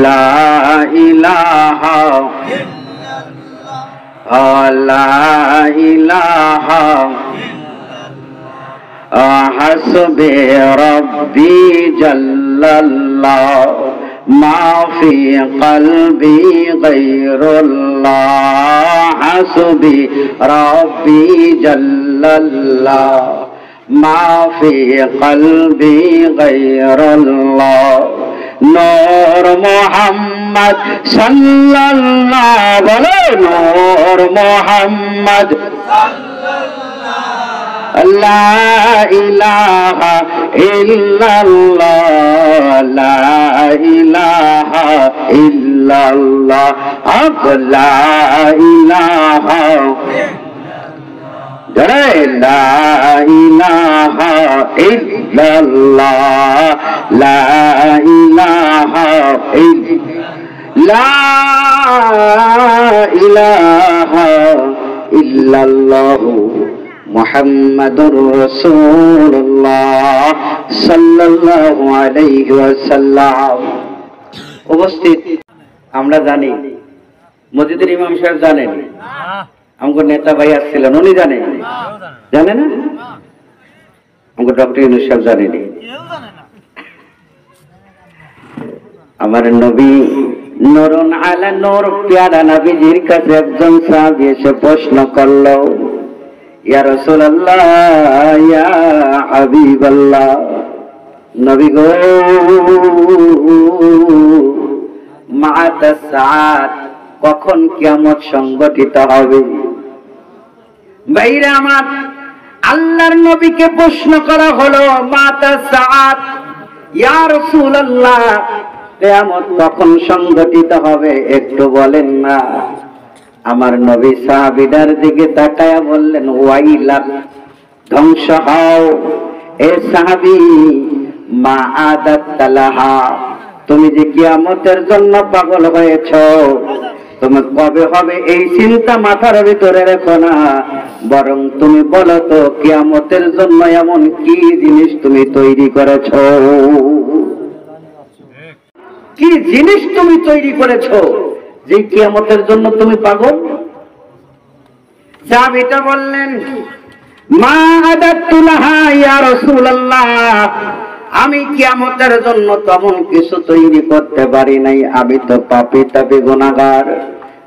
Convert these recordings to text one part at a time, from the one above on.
লা ইলাহা লা ইলাহা হাসবি রব্বি জাল্লাল্লাহ মা ফি কলবি গায়রুল্লাহ হাসবি রব্বি জাল্লাল্লাহ মা ফি কলবি গায়রুল্লাহ নূর মুহাম্মদ সাল্লাল্লাহ বলো নূর মুহাম্মদ লা ইলাহা ইল্লাল্লাহ লা ইলাহা ইল্লাল্লাহ লা ইলাহা লা ইলাহা ইল্লাল্লাহ লা ইলাহা ইল্লাল্লাহ মুহাম্মাদুর রাসূলুল্লাহ সাল্লাল্লাহু আলাইহি ওয়াসাল্লাম। উপস্থিত আমরা জানি মসজিদের ইমাম সাহেব জানেন, আমাদের নেতা ভাই আসছিলেন উনি জানেন, জানে না? আমাদের ডক্টর ইউনূস সাহেব জানেনি। আমার নবী নূরুন আলা নূর প্যারা নবীজির কাছে একজন সাহাবী এসে প্রশ্ন করলো, ইয়া রাসূলুল্লাহ ইয়া হাবিবাল্লাহ, নবী গো মা'আতাস সাআত কখন কিয়ামত সংঘটিত হবে? ভাইরা আমার, আল্লাহর নবীকে প্রশ্ন করা হলো মা'আতাস সাআত, ইয়া রাসূলুল্লাহ কিয়ামত কখন সংঘটিত হবে একটু বলেন না। আমার নবী সাহাবীদের দিকে তাকায়া বললেন, ওয়াইলাক, ধ্বংস হও এ সাহাবী, মা আদাতালাহা, তুমি যে কিয়ামতের জন্য পাগল হয়েছো, তুমি কবে হবে এই চিন্তা মাথার ভিতরে রেখো না, বরং তুমি বলো তো কিয়ামতের জন্য এমন কি জিনিস তুমি তৈরি করেছো, কি জিনিস তুমি তৈরি করেছো যে কিয়ামতের জন্য তুমি পাগল? সাহাবীটা বললেন, মা আদাতুলাহা ইয়া রাসূলুল্লাহ, আমি কিয়ামতের জন্য তেমন কিছু তৈরি করতে পারি নাই, আমি তো পাপী তাপী গুনাহগার,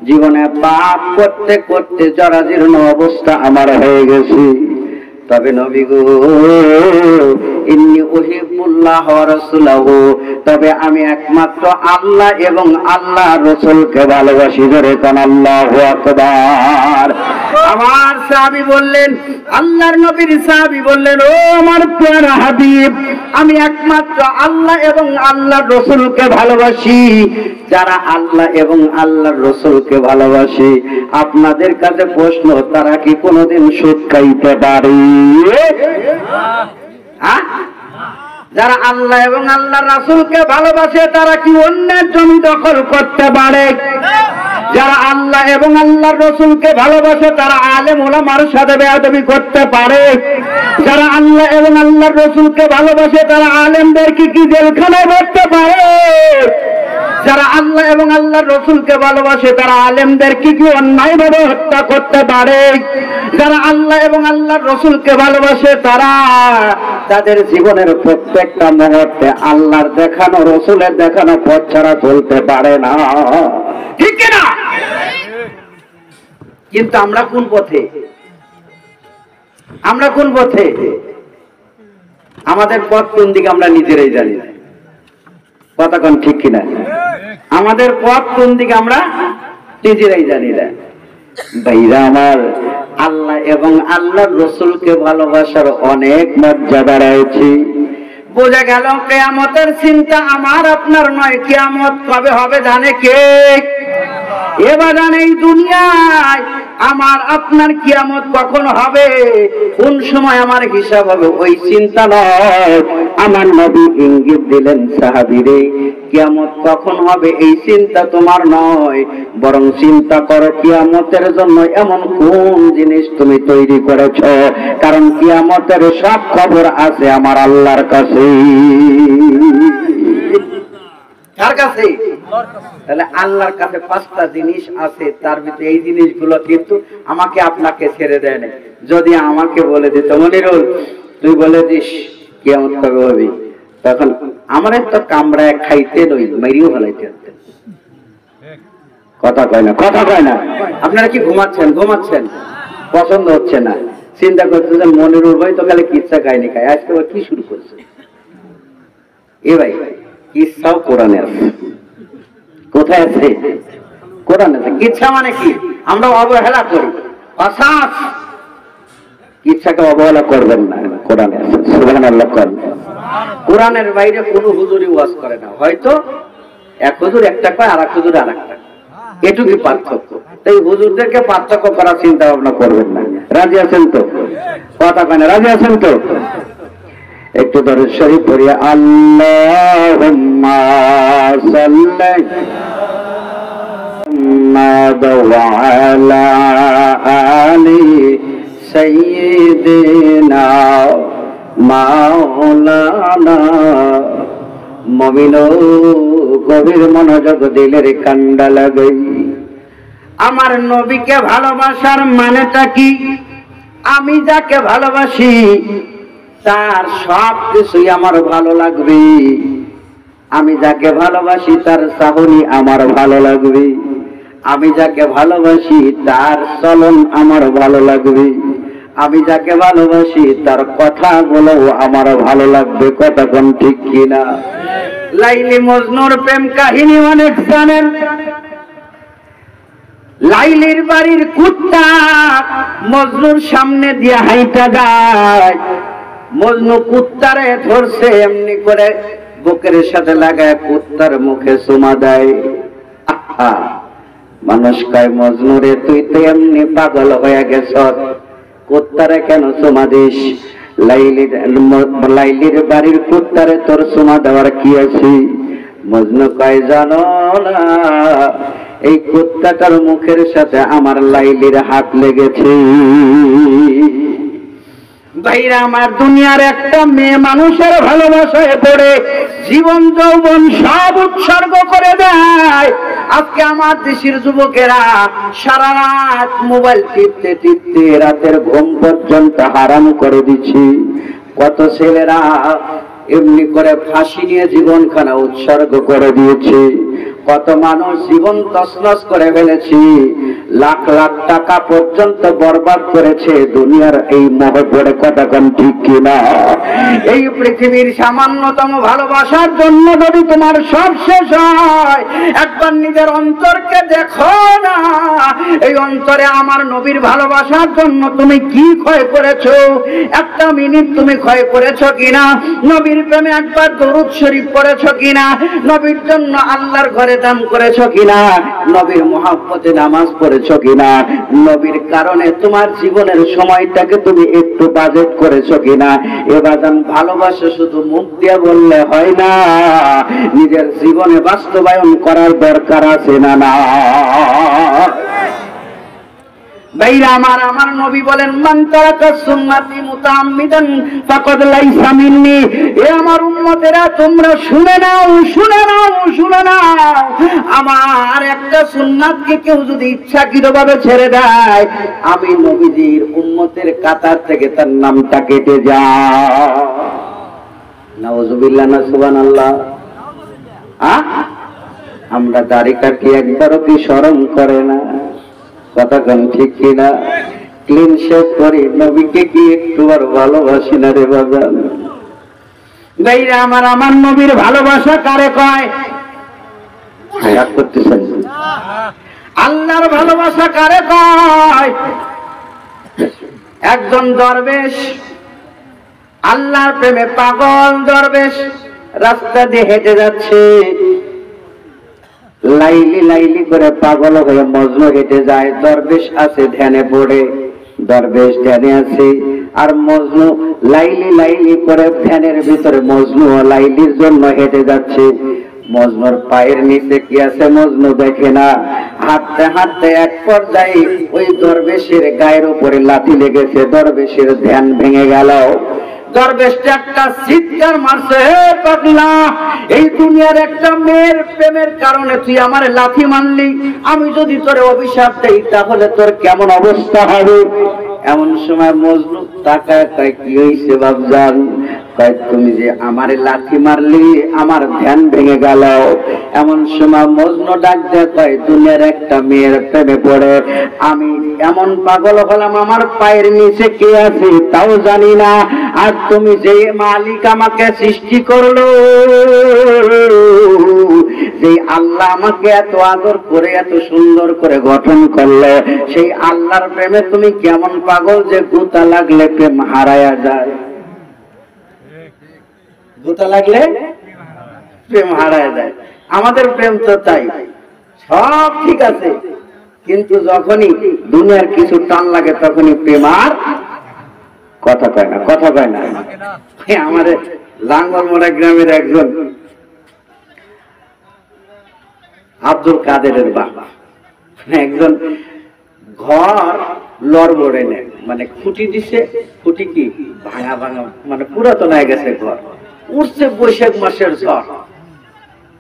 জীবনে পাপ করতে করতে জরাজীর্ণ অবস্থা আমার হয়ে গেছে। তবে নবী গো ইন্নী উহিব্বুল্লাহ ওয়া রাসূলাহু, তবে আমি একমাত্র আল্লাহ এবং আল্লাহর রাসূলকে ভালোবাসি। জোরে কোন আল্লাহু আকবার। আমার সাহাবী বললেন, আল্লাহর নবীর সাহাবী বললেন, ও আমার প্রিয় হাবিব, আমি একমাত্র আল্লাহ এবং আল্লাহর রাসূলকে ভালোবাসি। যারা আল্লাহ এবং আল্লাহর রাসূলকে ভালোবাসে, আপনাদের কাছে প্রশ্ন, তারা কি কোনোদিন সুদ খাইতে পারে? যারা আল্লাহ এবং আল্লাহর রাসূলকে ভালোবাসে, তারা কি অন্যের জমি দখল করতে পারে? যারা আল্লাহ এবং আল্লাহর রাসূলকে ভালোবাসে, তারা আলেম ওলামার সাথে বেয়াদবি করতে পারে? যারা আল্লাহ এবং আল্লাহর রাসূলকে ভালোবাসে, তারা আলেমদেরকে কি জেলখানায় ভরতে পারে? যারা আল্লাহ এবং আল্লাহর রাসূলকে ভালোবাসে, তারা আলেমদেরকে কি অন্যায়ভাবে হত্যা করতে পারে? যারা আল্লাহ এবং আল্লাহর রাসূলকে ভালোবাসে, তারা তাদের জীবনের প্রত্যেকটা মুহূর্তে আল্লাহর দেখানো রাসূলের দেখানো পথ ছাড়া চলতে পারে না, ঠিক কি না? কিন্তু আমরা কোন পথে? আমরা কোন পথে? আমাদের পথ কোন দিকে আমরা নিজেরাই জানি না। কথা কোন ঠিক কিনা? আমাদের পথ কোন দিকে আমরা নিজেরাই জানি না। ভাইরা আমার, আল্লাহ এবং আল্লাহর রাসূলকে ভালোবাসার অনেক মর্যাদা রয়েছে। বোঝা গেল কিয়ামতের চিন্তা আমার আপনার নয়। কিয়ামত কবে হবে জানে কে? এবার জানে এই দুনিয়ায় আমার আপনার কিয়ামত কখন হবে, কোন সময় আমার হিসাব হবে, ওই চিন্তা নয়। আমার নবী ইঙ্গিত দিলেন, সাহাবীরে কিয়ামত কখন হবে এই চিন্তা তোমার নয়, বরং চিন্তা করো কিয়ামতের জন্য এমন কোন জিনিস তুমি তৈরি করেছো, কারণ কিয়ামতের সব খবর আছে আমার আল্লাহর কাছে। কার কাছে? তাহলে আল্লাহর কাছে 5টা জিনিস আছে, তার ভিতরে এই জিনিসগুলো কিন্তু আমাকে আপনাকে ছেড়ে দেয় না। যদি আমাকে বলে দিত মনিরুল তুই বলে দিস কিয়ামত কবে হবে, তখন আমারে তো কামড়ায় খাইতে নই মাইরিও ফেলাইতে। কথা কয় না, কথা কয় না। আপনারা কি ঘুমাচ্ছেন? ঘুমাচ্ছেন, পছন্দ হচ্ছে না, চিন্তা করতেছেন মনিরুল ভাই তো খালি কিচ্ছা কাহিনী খায়, আজকে কি শুরু করছে? এ ভাই কিচ্ছাও কোরআনে আছে। কোথায় আছে? কোরআনে আছে। কিচ্ছা মানে কি? আমরা অবহেলা করি। অসাস কিচ্ছাকে অবহেলা করবেন না, কোরআনে আছে। সুবহানাল্লাহ করেন। কোরআনের বাইরে কোনো হুজুরি ওয়াজ করে না, হয়তো এক হুজুর একটা কয় আর এক হুজুর আর একটা, এটুকুই পার্থক্য। তাই হুজুরদেরকে পার্থক্য করার চিন্তা ভাবনা করবেন না। রাজি আছেন তো? কথা কয় না, রাজি আছেন তো? একটু দরুদ শরীফ পড়ি। আল্লাহুম্মা সাল্লি ওয়া আলা আলি সাইয়্যিদিনা মাওলানা। মুমিন গভীর মনোযোগ দিলের কান্ডা লাগাই। আমার নবীকে ভালোবাসার মানেটা কি? আমি যাকে ভালোবাসি তার সব কিছুই আমার ভালো লাগবে। আমি যাকে ভালোবাসি তার চাহনি আমার ভালো লাগবে। আমি যাকে ভালোবাসি তার চলন আমার ভালো লাগবে। আমি যাকে ভালোবাসি তার কথাগুলো আমার ভালো লাগবে। কথা কোন ঠিক কিনা? লাইলি মজনুর প্রেম কাহিনী অনেক জানেন। লাইলির বাড়ির কুত্তা মজনুর সামনে দিয়ে হাইটা যায়। মজনু কুত্তারে ধরছে, এমনি করে বুকের সাথে লাগায় কুত্তার মুখে চুমা দেয়। আহা, মানুষ কয় মজনুরে তুই তো এমনি পাগল হয়ে গেছ, কুত্তারে কেন চুমা দিস? লাইলির বাড়ির কুত্তারে তোর চুমা দেওয়ার কি আছে? মজনু কয় জানো না, এই কুত্তাটার মুখের সাথে আমার লাইলির হাত লেগেছে। ভাইরা আমার, দুনিয়ার একটা মেয়ে মানুষের ভালোবাসায় পড়ে জীবন যৌবন সব উৎসর্গ করে দেয়। আজকে আমার দেশের যুবকেরা সারা রাত মোবাইল টিপতে টিপতে রাতের ঘুম পর্যন্ত হারাম করে দিচ্ছে। কত ছেলেরা এমনি করে ফাঁসি নিয়ে জীবনখানা উৎসর্গ করে দিয়েছে। কত মানুষ জীবন তছনছ করে ফেলেছে, লাখ লাখ টাকা পর্যন্ত বরবাদ করেছে দুনিয়ার এই মহব্বতে। কথা কোন ঠিক কিনা? এই পৃথিবীর সামান্যতম ভালোবাসার জন্য যদি তোমার সব শেষ হয়, একবার নিজের অন্তরকে দেখো না। এই অন্তরে আমার নবীর ভালোবাসার জন্য তুমি কি ক্ষয় করেছো? একটা মিনিট তুমি ক্ষয় করেছো কিনা? নবীর প্রেমে একবার দরুদ শরীফ পড়েছো কিনা? নবীর জন্য আল্লাহর ঘরে দান করেছো কিনা? নবীর মহব্বতে নামাজ পড়েছো কিনা? নবীর কারণে তোমার জীবনের সময়টাকে তুমি একটু বাজেট করেছো কিনা? এবার ভালোবাসা শুধু মুখ দিয়ে বললে হয় না, নিজের জীবনে বাস্তবায়ন করার দরকার আছে না? না ভাইরা আমার, আমার নবী বলেন মান তারাকা সুন্নতি মুতাআম্মিদান ফাকাদ লাইসা মিন্নি। এ আমার উম্মতেরা তোমরা শুনে নাও, শুনে নাও, শুনে নাও। আমার একটা সুন্নাতকে কেউ যদি ইচ্ছাকৃতভাবে ছেড়ে দেয়, আমি নবীজির উম্মতের কাতার থেকে তার নামটা কেটে যায়। নাউযুবিল্লাহ না সুবহানাল্লাহ। আমরা দাড়ি কাটি একবারও কি শরম করে না? কথা কোন ঠিক কিনা? ক্লিন শেভ করি, নবীকে কি একটু আর ভালোবাসি না রে বাজান? ভাইরা আমার, আমার নবীর ভালোবাসা কারে কয়? রাগ করতেছেন? আল্লাহর ভালোবাসা কারে কয়? একজন দরবেশ, আল্লাহর প্রেমে পাগল দরবেশ, রাস্তা দিয়ে হেঁটে যাচ্ছে। লাইলি লাইলি করে পাগল হয়ে মজনু হেঁটে যায়। দরবেশ আছে ধ্যানে পড়ে, দরবেশ ধ্যানে আছে, আর মজনু লাইলি লাইলি করে ধ্যানের ভিতরে মজনু লাইলির জন্য হেঁটে যাচ্ছে। মজনুর পায়ের নিচে কি আছে মজনু দেখে না। হাঁটতে হাঁটতে এক পর্যায়ে ওই দরবেশের গায়ের উপরে লাথি লেগেছে, দরবেশের ধ্যান ভেঙে গেল। দরবেশটা একটা চিৎকার মারছে, হে পাগলা, এই দুনিয়ার একটা মেয়ের প্রেমের কারণে তুই আমার লাথি মারলি, আমি যদি তোরে অভিশাপ দেই তাহলে তোর কেমন অবস্থা হবে? এমন সময় মজনু তাকায় কয়, কি হইছে বাপজান? কয়, তুমি যে আমারে লাথি মারলি আমার ধ্যান ভেঙে গেল। এমন সময় মজনু ডাক দিয়ে কয়, দুনিয়ার একটা মেয়ের প্রেমে পড়ে আমি এমন পাগল হলাম, আমার পায়ের নিচে কে আছে তাও জানি না। আর তুমি যে মালিক আমাকে সৃষ্টি করলো, যে আল্লাহ আমাকে এত আদর করে এত সুন্দর করে গঠন করলো, সেই আল্লাহর প্রেমে তুমি কেমন পাগল যে গুতা লাগলে প্রেম হারায়া যায়। গুতা লাগলে প্রেম হারায়া যায়। আমাদের প্রেম তো তাই, সব ঠিক আছে, কিন্তু যখনই দুনিয়ার কিছু টান লাগে তখনই প্রেম আর কথা কয় না, কথা কয় না। আমাদের লাঙ্গলমোড়া গ্রামের একজন আব্দুল কাদেরের বাবা একজন ঘর লড়বড়ে নেয়, মানে খুঁটি দিছে, খুঁটি কি ভাঙা ভাঙা, মানে পুরাতন হয়ে গেছে ঘর। উঠছে বৈশাখ মাসের ঝড়,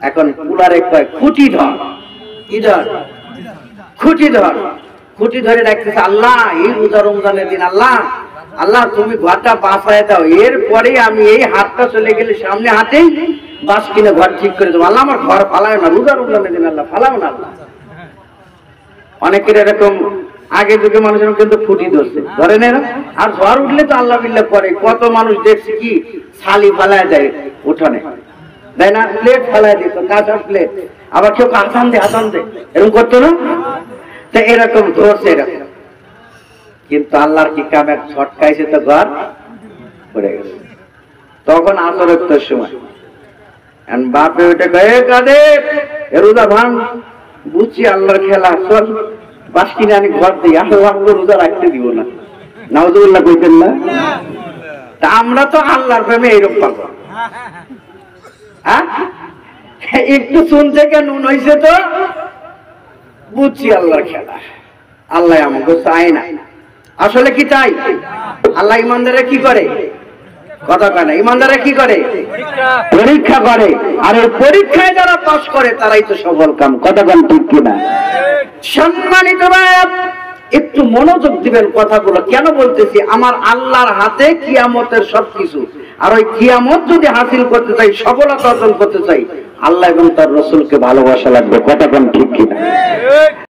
এখন কুলারে কয় খুঁটি ধর, কি ধর? খুঁটি ধর। খুঁটি ধরে রাখতেছে, আল্লাহ এই রোজা রমজানের দিন আল্লাহ আল্লাহ তুমি ঘরটা বাঁচায় দাও, এরপরে আমি এই হাতটা চলে গেলে সামনে হাতেই বাস কিনে ঘর ঠিক করে দেবো, আল্লাহ আমার ঘর ফালায় না, রোজা রমজানের দিন আল্লাহ ফালাও না। আল্লাহ অনেকের এরকম আগে যুগে মানুষের কিন্তু ফুটি ধরছে, ধরে নেই না। আর ঝড় উঠলে তো আল্লাহ বিল্লাহ করে, কত মানুষ দেখছি কি ছালি ফালায় যায় উঠানে, তাই না? প্লেট ফালায় দিত, কাঁচা প্লেট, আবার কেউ হাসান দে হাসান দে এরকম করতো না? তো এরকম ধরছে এরকম, কিন্তু আল্লাহর কি কামের ছটকাইছে তো ঘর পড়ে গেছে। তখন আসরের সময় বাপে ওইটা গায়ে কাঁদে, রোজা ভাঙ, বুঝছি আল্লাহর খেলা, চল বাস কিনে আমি ঘর দিই, আল্লাহ রোজা রাখতে দিব না। নাউজুবিল্লাহ কইতেন না? তা আমরা তো আল্লাহর প্রেমে এইরকম পাবো, একটু চুন থেকে নুন হয়েছে তো বুঝছি আল্লাহর খেলা, আল্লাহ আমাকে চায় না। আসলে কি তাই? আল্লাহ ইমানদারে কি করে? কথা কয় না। ইমানদারে কি করে? পরীক্ষা করে, আর এই পরীক্ষায় যারা পাস করে তারাই তো সফল কাম। কথা বল ঠিক কিনা? সম্মানিত ভাই, একটু মনোযোগ দিবেন কথাগুলো। কেন বলতেছি? আমার আল্লাহর হাতে কিয়ামতের সবকিছু, আর ওই কিয়ামত যদি হাসিল করতে চাই, সফলতা অর্জন করতে চাই, আল্লাহ এবং তার রাসূলকে ভালোবাসা লাগবে। কথা বল ঠিক কিনা?